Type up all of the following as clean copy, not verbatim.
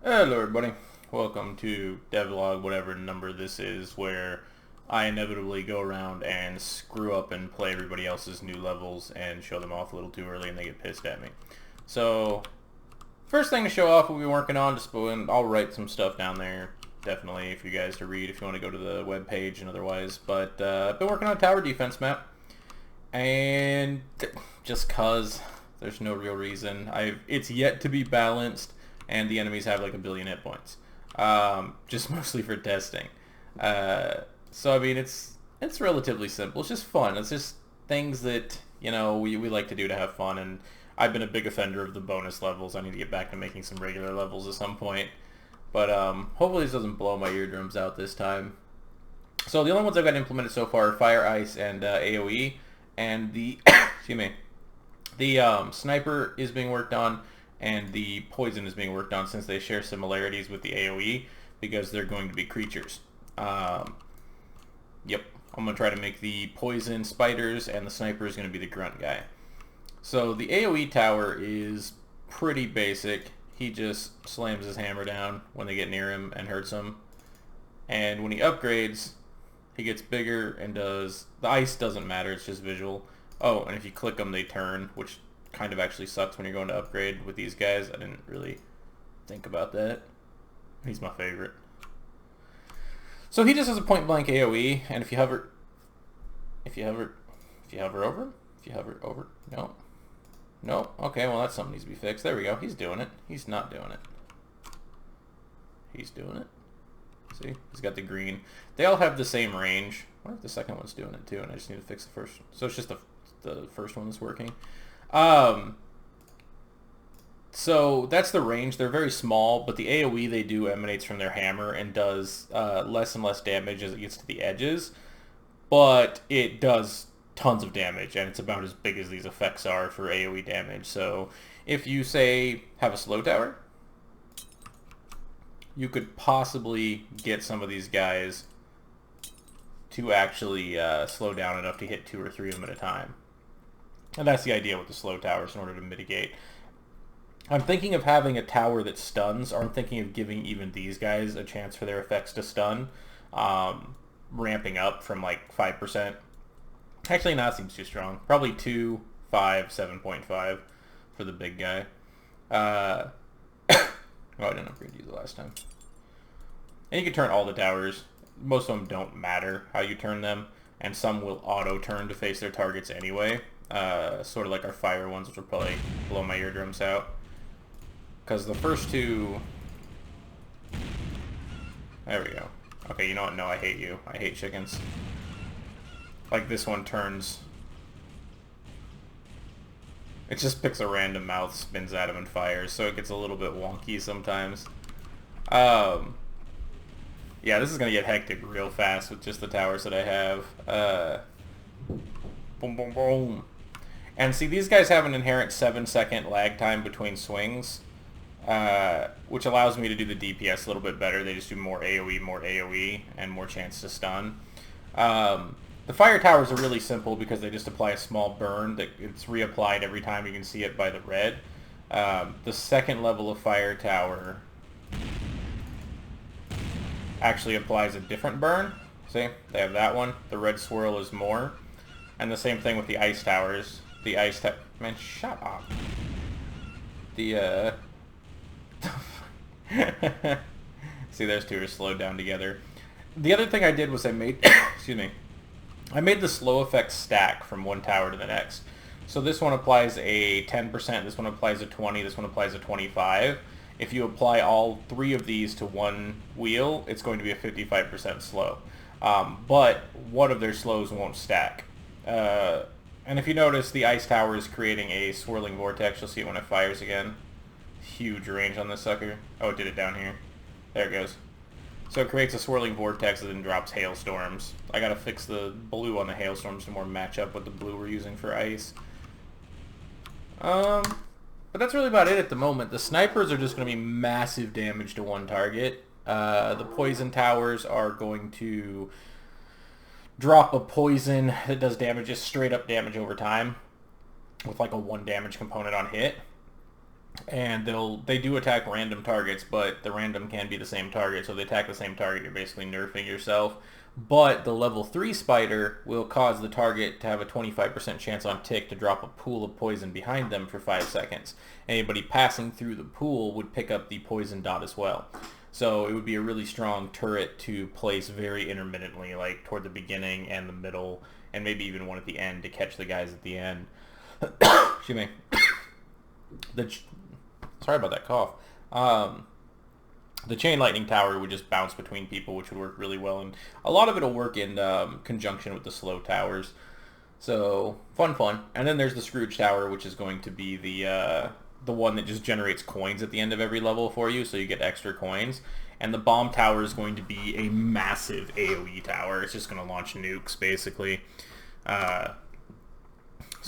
Hello everybody, welcome to Devlog, whatever number this is, where I inevitably go around and screw up and play everybody else's new levels and show them off a little too early and they get pissed at me. So, first thing to show off what we're working on, I'll write some stuff down there, definitely, for you guys to read if you want to go to the web page and otherwise, but I've been working on a tower defense map, and just cause, there's no real reason. It's yet to be balanced, and the enemies have like a billion hit points, just mostly for testing. So I mean, it's relatively simple. It's just fun. It's just things that we like to do to have fun. And I've been a big offender of the bonus levels. I need to get back to making some regular levels at some point. But hopefully this doesn't blow my eardrums out this time. So the only ones I've got implemented so far are Fire, Ice, and AOE. And the excuse me, the Sniper is being worked on, and the Poison is being worked on, since they share similarities with the AoE because they're going to be creatures. Yep, I'm going to try to make the Poison spiders, and the Sniper is going to be the grunt guy. So the AoE tower is pretty basic. He just slams his hammer down when they get near him and hurts them. And when he upgrades, he gets bigger and does... The ice doesn't matter, it's just visual. Oh, and if you click them, they turn, which kind of actually sucks when you're going to upgrade with these guys. I didn't really think about that. He's my favorite. So he just has a point blank AoE, and if you hover over, no, okay, well that's something needs to be fixed. There we go. He's doing it. He's not doing it. He's doing it. See, he's got the green. They all have the same range. I wonder if the second one's doing it too, and I just need to fix the first. So it's just the first one that's working. So that's the range. They're very small, but the AoE they do emanates from their hammer and does less and less damage as it gets to the edges. But it does tons of damage, and it's about as big as these effects are for AoE damage. So if you, say, have a slow tower, you could possibly get some of these guys to actually slow down enough to hit 2 or 3 of them at a time. And that's the idea with the slow towers in order to mitigate. I'm thinking of having a tower that stuns, or I'm thinking of giving even these guys a chance for their effects to stun, ramping up from like 5%. Actually, no, that seems too strong. Probably 2, 5, 7.5 for the big guy. Oh, I didn't upgrade you the last time. And you can turn all the towers. Most of them don't matter how you turn them, and some will auto-turn to face their targets anyway. Sort of like our fire ones, which will probably blow my eardrums out. Because the first two... There we go. Okay, you know what? No, I hate you. I hate chickens. Like this one turns... It just picks a random mouth, spins at him, and fires, so it gets a little bit wonky sometimes. Yeah, this is going to get hectic real fast with just the towers that I have. Boom, boom, boom. And see, these guys have an inherent 7-second lag time between swings, which allows me to do the DPS a little bit better. They just do more AoE, and more chance to stun. The fire towers are really simple because they just apply a small burn that it's reapplied every time. You can see it by the red. The second level of fire tower actually applies a different burn. See, they have that one. The red swirl is more. And the same thing with the ice towers. The ice tower... Man, shut up. The, See, those two are slowed down together. The other thing I did was I made... excuse me. I made the slow effect stack from one tower to the next. So this one applies a 10%, this one applies a 20, this one applies a 25. If you apply all 3 of these to one wheel, it's going to be a 55% slow. But one of their slows won't stack. And if you notice, the ice tower is creating a swirling vortex. You'll see it when it fires again. Huge range on this sucker. Oh, it did it down here. There it goes. So it creates a swirling vortex that then drops hailstorms. I gotta fix the blue on the hailstorms to more match up with the blue we're using for ice. But that's really about it at the moment. The snipers are just going to be massive damage to one target. The poison towers are going to drop a poison that does damage, just straight up damage over time, with like a 1 damage component on hit. and they do attack random targets, but the random can be the same target. So if they attack the same target, you're basically nerfing yourself. But the level 3 spider will cause the target to have a 25% chance on tick to drop a pool of poison behind them for 5 seconds. Anybody passing through the pool would pick up the poison dot as well. So it would be a really strong turret to place very intermittently, like toward the beginning and the middle, and maybe even one at the end to catch the guys at the end. Excuse me. Sorry about that cough. The chain lightning tower would just bounce between people, which would work really well, and a lot of it will work in conjunction with the slow towers. So fun. And then there's the Scrooge tower, which is going to be the one that just generates coins at the end of every level for you, so you get extra coins. And the bomb tower is going to be a massive AoE tower. It's just going to launch nukes, basically. So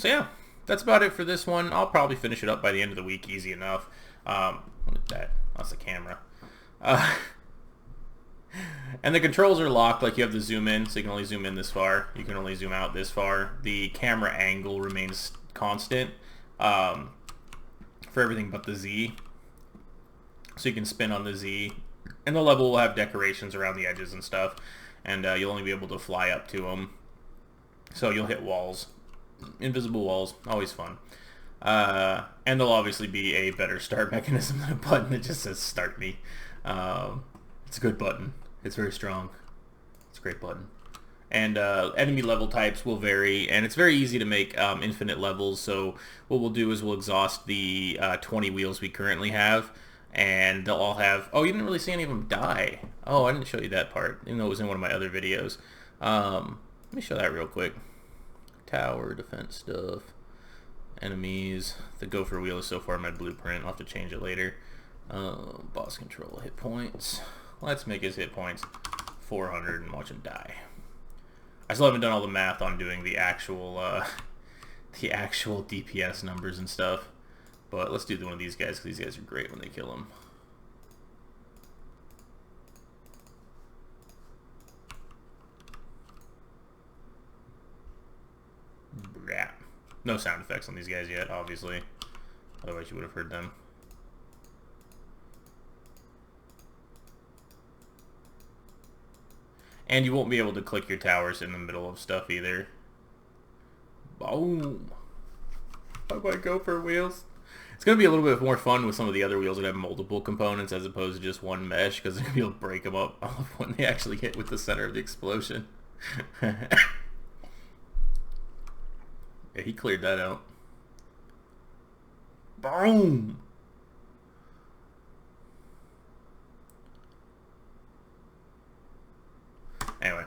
yeah, that's about it for this one. I'll probably finish it up by the end of the week, easy enough. What is that? That's the camera. And the controls are locked, like you have the zoom in, so you can only zoom in this far. You can only zoom out this far. The camera angle remains constant for everything but the Z. So you can spin on the Z. And the level will have decorations around the edges and stuff. And you'll only be able to fly up to them. So you'll hit walls. Invisible walls. Always fun. And there'll obviously be a better start mechanism than a button that just says start me. It's a good button. It's very strong. It's a great button. And enemy level types will vary, and it's very easy to make infinite levels. So what we'll do is we'll exhaust the 20 wheels we currently have, and they'll all have... Oh, you didn't really see any of them die. Oh, I didn't show you that part, even though it was in one of my other videos. Let me show that real quick. Tower, defense stuff, enemies. The gopher wheel is so far in my blueprint. I'll have to change it later. Boss control, hit points. Let's make his hit points 400 and watch him die. I still haven't done all the math on doing the actual DPS numbers and stuff, but let's do one of these guys because these guys are great when they kill him. Yeah. No sound effects on these guys yet, obviously. Otherwise you would have heard them. And you won't be able to click your towers in the middle of stuff either. Boom. Bye-bye gopher wheels. It's going to be a little bit more fun with some of the other wheels that have multiple components as opposed to just one mesh, because they're going to be able to break them up when they actually hit with the center of the explosion. Yeah, he cleared that out. Boom! Anyway.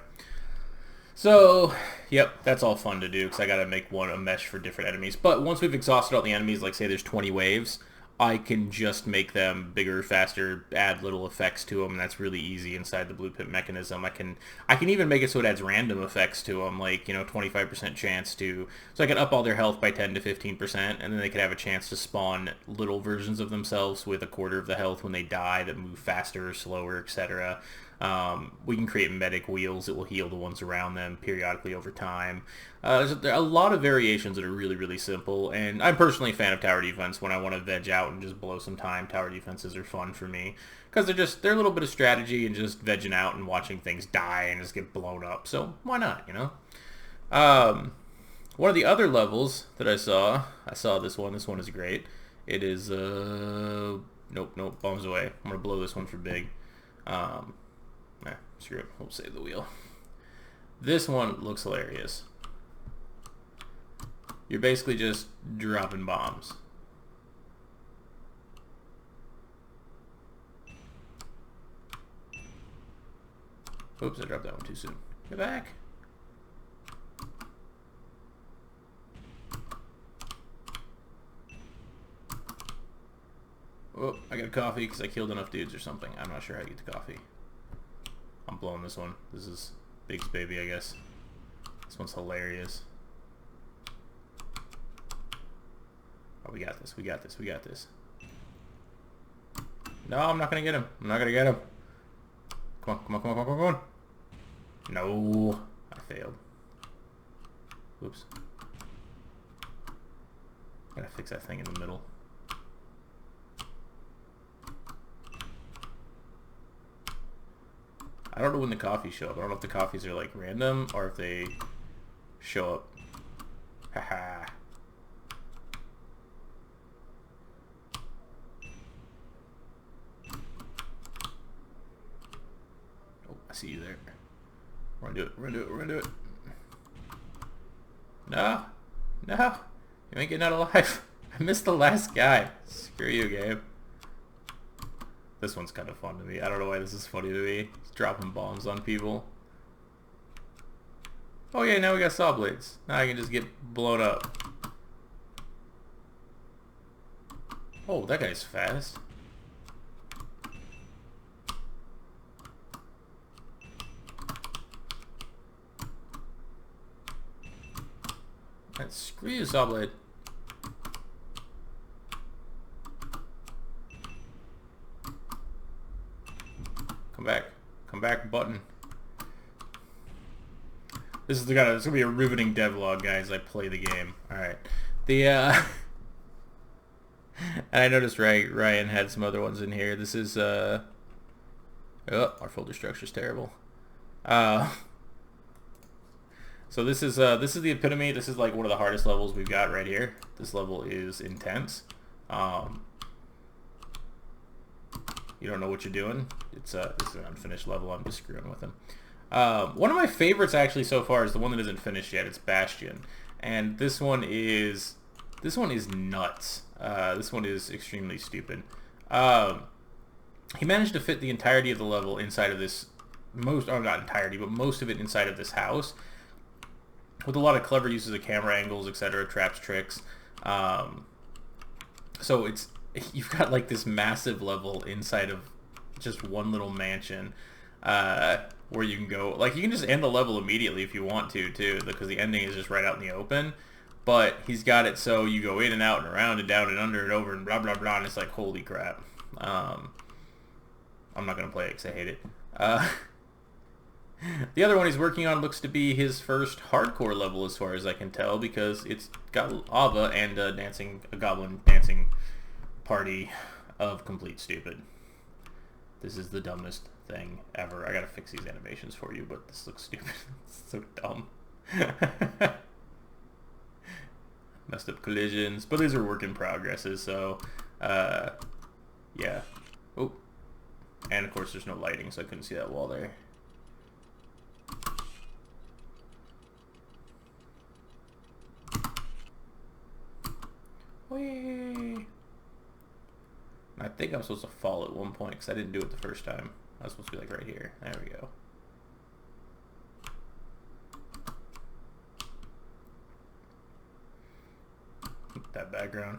So, yep, that's all fun to do because I got to make a mesh for different enemies. But once we've exhausted all the enemies, like say there's 20 waves, I can just make them bigger, faster, add little effects to them, and that's really easy inside the blueprint mechanism. I can even make it so it adds random effects to them, like, 25% chance to... So I can up all their health by 10 to 15%, and then they could have a chance to spawn little versions of themselves with a quarter of the health when they die that move faster or slower, etc. We can create medic wheels that will heal the ones around them periodically over time. There's a lot of variations that are really, really simple, and I'm personally a fan of tower defense. When I want to veg out and just blow some time, tower defenses are fun for me, because they're a little bit of strategy and just vegging out and watching things die and just get blown up, so why not, One of the other levels that I saw this one is great. It is, nope, bombs away. I'm going to blow this one for big. Screw it. We'll save the wheel. This one looks hilarious. You're basically just dropping bombs. Oops, I dropped that one too soon. Get back. Oh, I got coffee because I killed enough dudes or something. I'm not sure how to get the coffee. I'm blowing this one. This is Big's baby, I guess. This one's hilarious. Oh, we got this. We got this. We got this. No, I'm not gonna get him. I'm not gonna get him. Come on, come on, come on, come on, come on. No, I failed. Oops. Gotta fix that thing in the middle. I don't know when the coffees show up. I don't know if the coffees are like random or if they show up. Haha. Oh, I see you there. We're gonna do it. We're gonna do it. We're gonna do it. No. No. You ain't getting out alive. I missed the last guy. Screw you, Gabe. This one's kind of fun to me. I don't know why this is funny to me. It's dropping bombs on people. Oh yeah, now we got saw blades. Now I can just get blown up. Oh, that guy's fast. Screw you, saw blade. Come back. Come back, button. This is gonna be a riveting devlog, guys. I play the game. Alright. And I noticed Ryan had some other ones in here. This is oh, our folder structure's terrible. So this is the epitome. This is like one of the hardest levels we've got right here. This level is intense. You don't know what you're doing. This is an unfinished level. I'm just screwing with him. One of my favorites actually so far is the one that isn't finished yet. It's Bastion, and this one is nuts. This one is extremely stupid. He managed to fit the entirety of the level inside of this not entirety, but most of it inside of this house, with a lot of clever uses of camera angles, etc., traps, tricks. So you've got like this massive level inside of just one little mansion, where you can go, like, you can just end the level immediately if you want to, too, because the ending is just right out in the open. But he's got it so you go in and out and around and down and under and over and blah blah blah, and it's like, holy crap. I'm not gonna play it because I hate it. The other one he's working on looks to be his first hardcore level, as far as I can tell, because it's got lava and a goblin dancing party of complete stupid. This is the dumbest thing ever. I gotta fix these animations for you, but this looks stupid. It's so dumb. Messed up collisions, but these are work in progresses, so yeah. Oh, and of course there's no lighting, so I couldn't see that wall there. Whee! I think I'm supposed to fall at one point because I didn't do it the first time. I was supposed to be like right here. There we go. That background.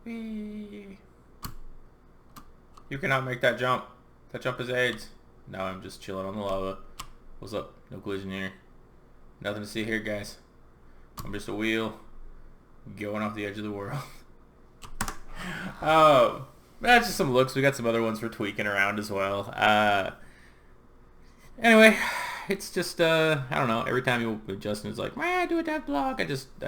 Whee! You cannot make that jump. That jump is AIDS. Now I'm just chilling on the lava. What's up? No collision here. Nothing to see here, guys. I'm just a wheel going off the edge of the world. That's just some looks. We got some other ones we're tweaking around as well. Anyway, it's just I don't know. Every time Justin is like, "Man, do a devlog," I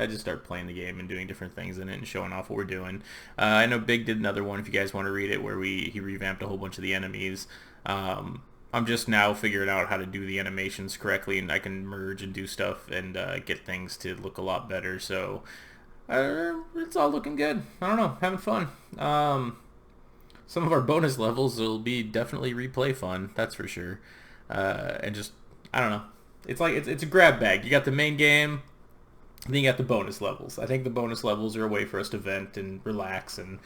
just start playing the game and doing different things in it and showing off what we're doing. I know Big did another one, if you guys want to read it, where he revamped a whole bunch of the enemies. I'm just now figuring out how to do the animations correctly, and I can merge and do stuff and get things to look a lot better. So it's all looking good. I don't know, having fun. Some of our bonus levels will be definitely replay fun, that's for sure. And just, I don't know. It's like, it's a grab bag. You got the main game, then you got the bonus levels. I think the bonus levels are a way for us to vent and relax and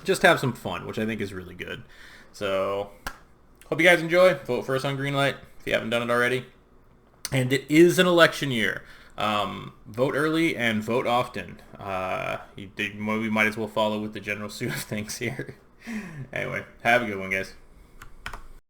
just have some fun, which I think is really good. So, hope you guys enjoy. Vote for us on Greenlight if you haven't done it already. And it is an election year. Vote early and vote often. We might as well follow with the general suit of things here. Anyway, have a good one, guys.